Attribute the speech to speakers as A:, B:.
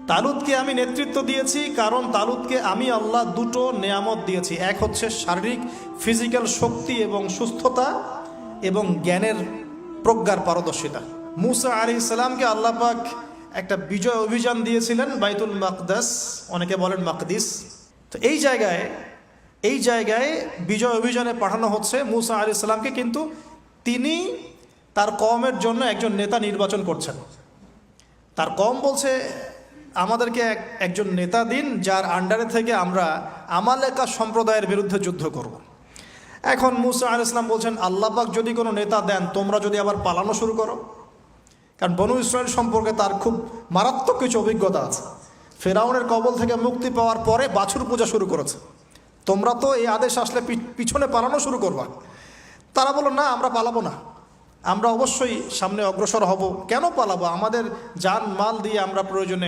A: তালুতকে আমি নেতৃত্ব দিয়েছি কারণ তালুতকে আমি আল্লাহ দুটো নেয়ামত দিয়েছি। এক হচ্ছে শারীরিক ফিজিক্যাল শক্তি এবং সুস্থতা এবং জ্ঞানের প্রজ্ঞার পারদর্শিতা। মুসা আলাইহিস সালামকে আল্লাহ পাক একটা বিজয় অভিযান দিয়েছিলেন বাইতুল মাকদাস, অনেকে বলেন মাকদিস। তো এই জায়গায় বিজয় অভিযানে পাঠানো হচ্ছে মুসা আলাইহিস সালামকে, কিন্তু তিনি তার কওমের জন্য একজন নেতা নির্বাচন করছেন। তার কওম বলছে আমাদেরকে একজন নেতা দিন যার আন্ডারে থেকে আমরা আমালেকা সম্প্রদায়ের বিরুদ্ধে যুদ্ধ করব। এখন মুসা আলাইহিস সালাম বলছেন আল্লাহ পাক যদি কোনো নেতা দেন, তোমরা যদি আবার পালানো শুরু করো, কারণ বনু ইসরাইল সম্পর্কে তার খুব মারাত্মক কিছু অভিজ্ঞতা আছে। ফেরাউনের কবল থেকে মুক্তি পাওয়ার পরে বাছুর পূজা শুরু করেছে, তোমরা তো এই আদেশ আসলে পিছনে পালানো শুরু করবা। তারা বলল না, আমরা পালাবো না, আমরা অবশ্যই সামনে অগ্রসর হব। কেন পালাবো? আমাদের জান মাল দিয়ে আমরা প্রয়োজনে